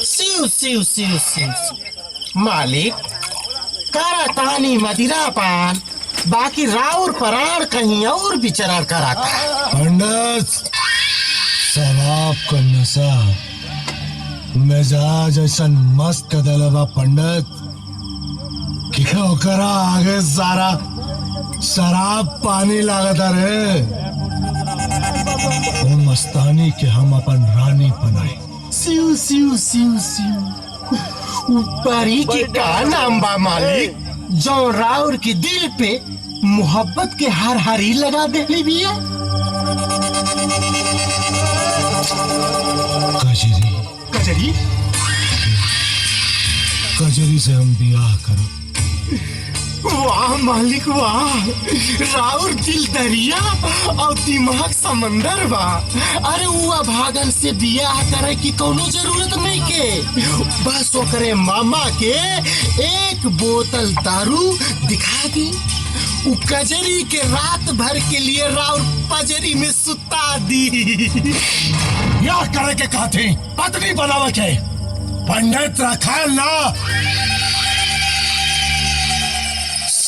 सिउ सिउ सिउ सिउ मालिक करा तानी मदिरा पान बाकी राउर परार कहीं और विचरण कराता। पंडित शराब का नशा मिजाज ऐसा मस्त कदलवा पंडित क्यों करा आगे सारा शराब पानी लागता रे। वो मस्तानी के हम अपन रानी बनाए। सिउ सिउ सिउ सिउ ऊपरी के का नाम बा मालिक जो राउर के दिल पे मोहब्बत के हर हरी लगा देली बिया। कजरी कजरी कजरी से हम बियाह करो। वाह मालिक वाह, राउर दिल दरिया और दिमाग समंदर बा। अरे वो भागन से बियाह करे की कोनो जरूरत नहीं के, बस ओकरे मामा के एक बोतल दारू दिखा दी, उ कजरी के रात भर के लिए राउर पजरी में सुता दी। या करे के कहते पत्नी बनावे के पंडित रखा ना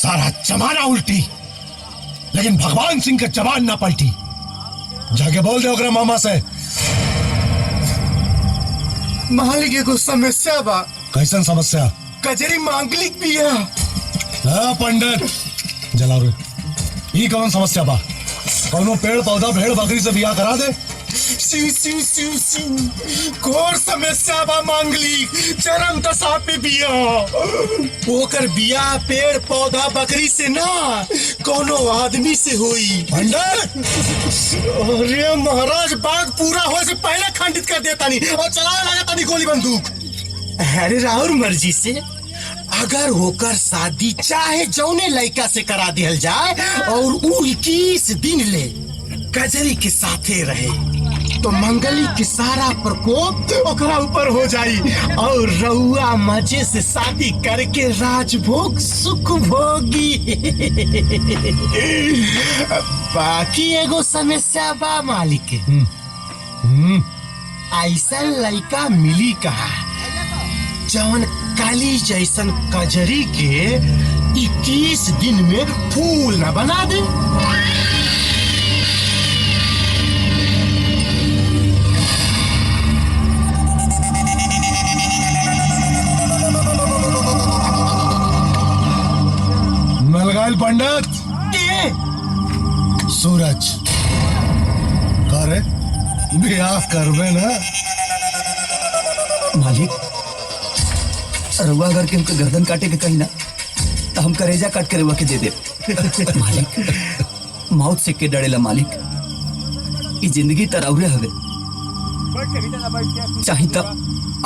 सारा जमाना उल्टी, लेकिन भगवान सिंह के जबान ना पलटी। जाके बोल दे ओकरे मामा से। मालिक एगो समस्या बा। कैसन समस्या? कजरी मांगलिक बिया। हाँ पंडित जला रे, ये कौन समस्या बा? कौनो पेड़ पौधा भेड़ बकरी से बियाह करा दे। सिउ सिउ सिउ सिउ घोर समस्या बा मांगली, चरम दशा पे बिया। ओकर बिया पेड़ पौधा बकरी से ना कोनो आदमी से होई। पंडित अरे महाराज बाग पूरा हो से पहले खंडित कर देता नहीं और चलाने लगा तानी गोली बंदूक। अरे राहुल मर्जी से अगर होकर शादी चाहे जौने लड़का से करा दिया जाए और उ 21 दिन ले कजरी के साथे रहे तो मंगली की सारा प्रकोप ओकरा ऊपर हो जाई और रउआ मजे से शादी करके राजभोग सुख भोगी। बाकी एगो समस्या बा मालिक के, ऐसा लड़का मिली कहा जवन काली जैसन कजरी के 21 दिन में फूल न बना दे। मलगाइल पंडित सूरज करे बियाह करवे ना। मालिक रउआ अगर के हमके गर्दन काटे के कही ना तो हम करेजा काट के रउआ के दे दे। मालिक मौत से के डरेला मालिक, ये जिंदगी तरौरे हवे, चाही तो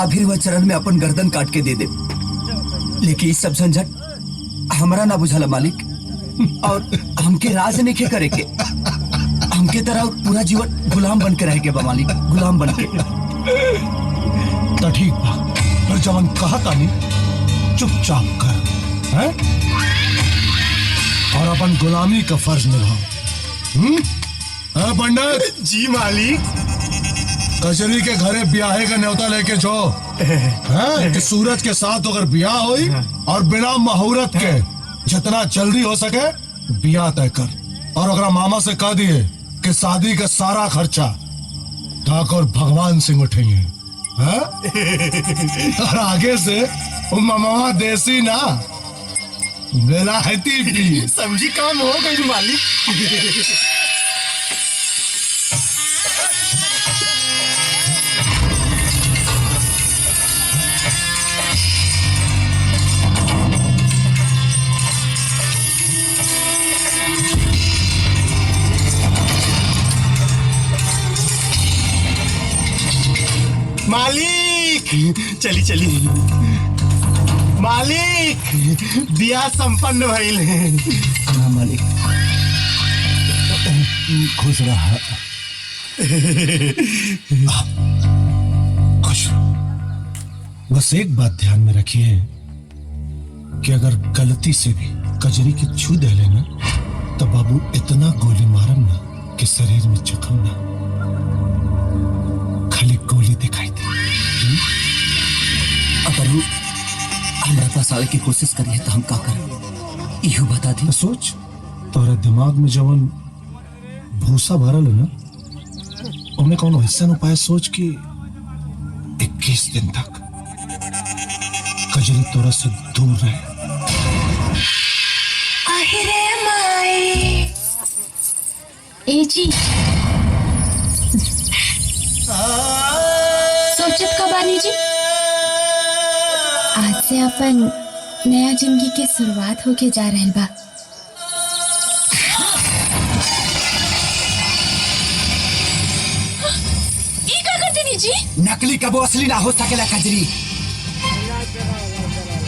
अभी रउआ चरण में अपन गर्दन काट के दे दे, लेकिन इस सब झंझट हमरा ना बुझाला मालिक, और हमके राज नहीं के करे के, हमके तरह पूरा जीवन गुलाम बन के रह के बा मालिक, गुलाम बन के। तो ठीक बा, पर जवन कहता नहीं चुपचाप कर है और अपन गुलामी का फर्ज निभाओ। पंडित जी मालिक। कचरी के घरे ब्याहे का न्योता लेके जो है कि सूरज के साथ अगर ब्याह होई और बिना मुहूर्त के जितना जल्दी हो सके ब्याह तय कर, और अगर मामा से कह दिए कि शादी का सारा खर्चा ठाकुर भगवान सिंह उठेंगे और आगे से मामा देसी ना बेलायती भी। समझी काम हो गई मालिक। मालिक चली चली मालिक, बियाह संपन्न भइल है। हाँ मालिक खुश रहा। खुश। बस एक बात ध्यान में रखिए कि अगर गलती से भी कजरी की छू दे लेना तो बाबू इतना गोली मारम ना कि शरीर में जख्म ना, खाली गोली दिखाई दी। अगर वो हमारे पास आवे की कोशिश करिए तो हम का करें, इहो बता दी। सोच, तोरा दिमाग में जवन भूसा भरल है ना, उन्हें कौन हिस्सा न पाए। सोच कि 21 दिन तक कजरी तोरा से दूर रहे। ए जी, सोचत का बानी जी, आज से अपन नया जिंदगी के शुरुआत होके जा रहल बा। ई का करते जी? नकली कबो असली ना हो सकेला कजरी।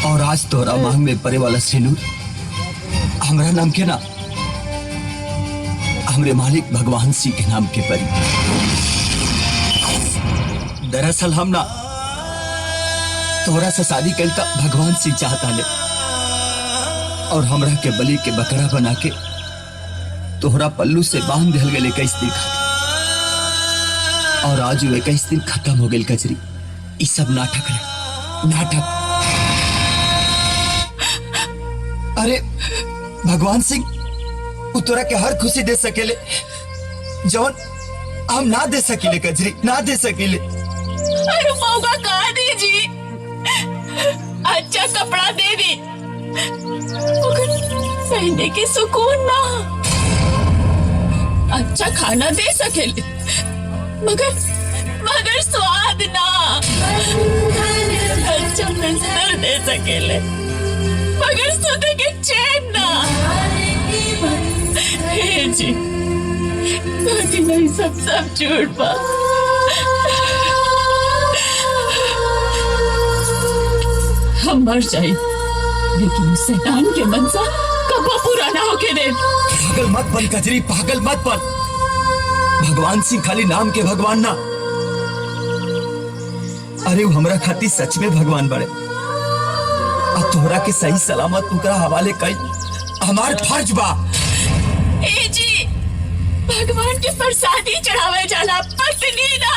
और आज तोरा मांग में पड़े वाला सिंदूर हमरा नाम के ना, हमरे मालिक भगवान सिंह के नाम के परी। दरअसल हम ना तोरा से शादी कल का भगवान सिंह चाहता ले, और हमरा के बलि के बकरा बना के तोहरा पल्लू से बांध दिल गए 21 दिन खातिर। और आज 21 दिन खत्म हो गए कजरी। ये सब नाटक है, नाटक। अरे भगवान सिंह वो तोरा के हर खुशी दे सकेले जवन हम ना दे सकेले कजरी, ना दे सकेले। अरे मौका कहा दीजिए, अच्छा कपड़ा दे दी, पहनने के सुकून ना, अच्छा खाना दे सकेले, मगर स्वाद ना, अच्छा बिस्तर दे सकेले, मगर सोते के चैन ना। हे जी, सोची नहीं, सब झूठ बा। हम मर जाए, लेकिन उस शैतान के मनसा कबो पूरा ना होके दे। पागल मत बन कजरी, पागल मत बन। भगवान सिंह खाली नाम के भगवान ना, अरे वो हमरा खातिर सच में भगवान बड़े। अब तोहरा के सही सलामत उनका हवाले कई हमार फर्ज बा। ए जी, भगवान के प्रसादी चढ़ावे जाला, पत्नी ना।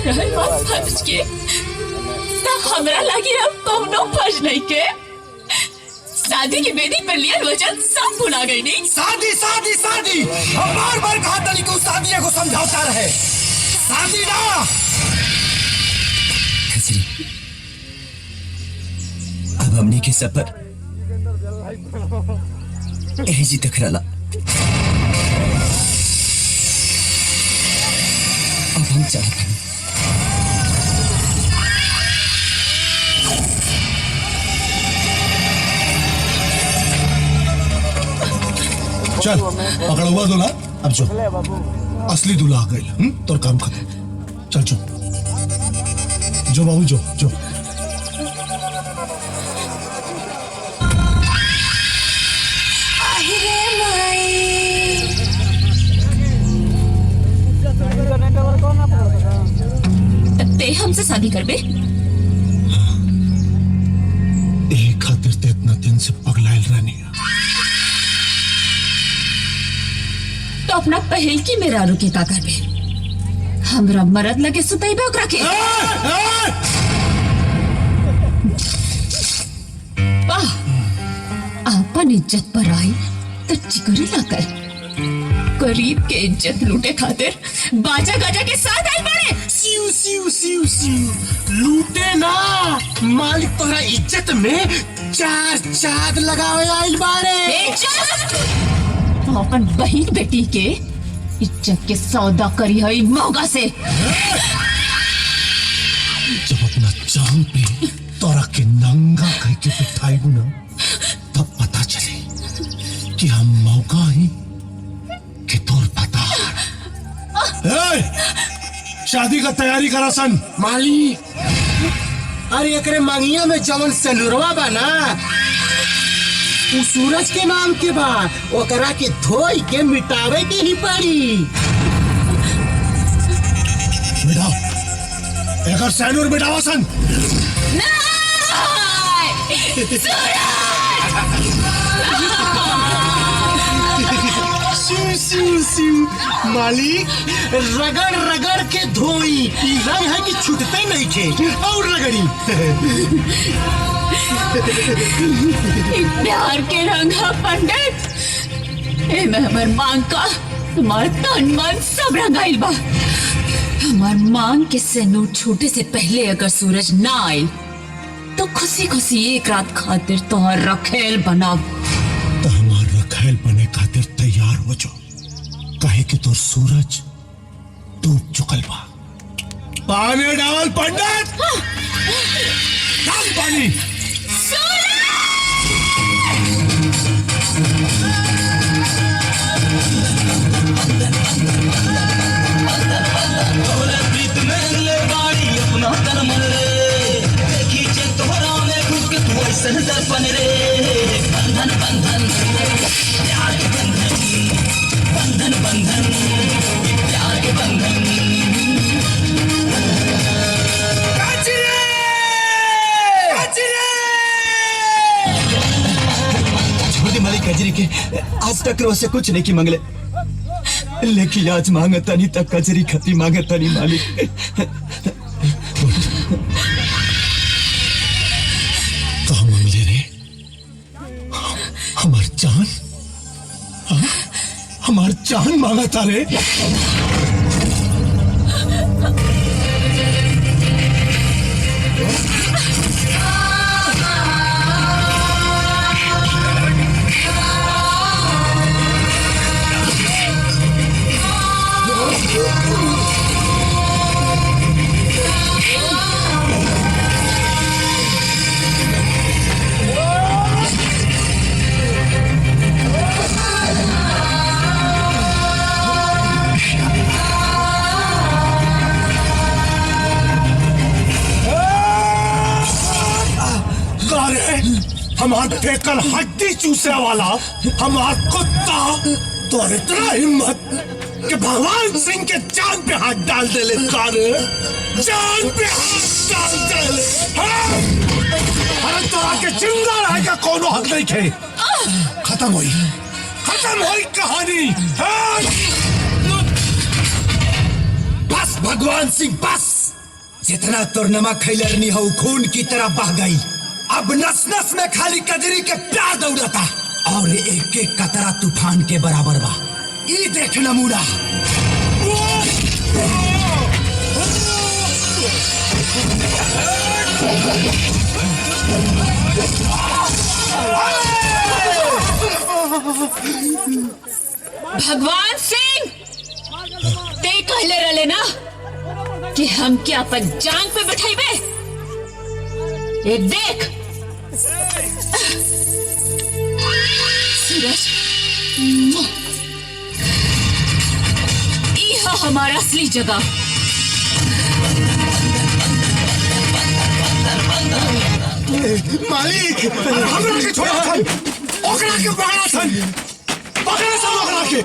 रहल बात फर्ज के, तब हमरा लगी अब कौनो फर्ज नहीं के। शादी की बेदी पर लिया वचन सब भुला गई नहीं। शादी शादी शादी, हम बार बार कहा था कि उस शादी को समझाता रहे, शादी ना। अब हमने के सफर जी तक रला। अब हम चाहते हैं चल पकड़ हुआ दूल्हा, अब जो असली दूल्हा आ गई। तोर काम खत्म, चल जो बाबू जो। ते हमसे शादी कर बे? एक खातिर ते इतना दिन से पगलाइल रहनी। तो अपना पहल की मेरा रुके का कर बे? हमरा मरद लगे सुतई बे ओकरा के। वाह, आपन इज्जत पर आई तो चिकरी ना कर। गरीब के इज्जत लूटे खातिर बाजा गाजा के साथ आई बड़े। सिउ सिउ सिउ सिउ लूटे ना, मालिक तोहरा इज्जत में चार चांद लगावे आइल बाड़े। तो अपन बहन बेटी के इज्जत के सौदा करी है मौगा से। जब अपना जान पे तोरा के नंगा कह के बिठाई ना, तब पता चले कि हम मौका ही कि तोर पता। शादी का तैयारी करा सन मालिक। अरे एकरे मांगिया में जवन सेनुरवा बा ना, उ सूरज के नाम के बा, ओकरा के धोई के मिटावे के ही पड़ी। मिटाओ, एकर सैनूर मिटावा सन। सिउ सिउ सिउ मालिक रगड़ रगड़ के धोई ई रंग है कि छूटते नहीं खे और रगड़ी प्यार के रंग है पंडित ए में हमर मांग का तुम्हार तन मन सब रंगाइल बा हमार मांग के सेनूर छूटे से पहले अगर सूरज ना आए तो खुशी खुशी एक रात खातिर तोहर रखेल बनाब तो हमार रखेल बने खातिर तैयार हो जाओ कहे कि तोर सूरज डूब चुकल बा पानी डाल पंडित डाल पानी दर्पण रे बंधन बंधन प्यार के बंधन बंधन बंधन प्यार के बंधन छोटी मालिक कजरी के आज तक रो से कुछ नहीं की मंगले लेकिन आज मांगता नहीं तक कजरी खती मांगता नहीं मालिक कहा मंगले रे हमार जान हमार जान मांगा था रे हमार फेंकल हड्डी चूसे वाला हमार कुत्ता तो इतना हिम्मत कि भगवान सिंह के जान पे हाथ डाल दे ले जान पे हाथ डाल दे ले अरे तो आके जिंदा रहेगा कोनो हक नहीं खे खत्म हुई कहानी बस भगवान सिंह बस जितना तुर नमक खैलरनी हो खून की तरह बह गई अब नस नस में खाली कजरी के प्यार दौड़ता और एक एक कतरा तूफान के बराबर बा ये देख नमूना भगवान सिंह ते कहले रहले ना कि हम क्या अपन जांग पे बैठाइबे ये देख सूरज यह हमारा असली जगह मालिक हमरा के छोड़ा था ओकरा के पकड़ा था ओकरा के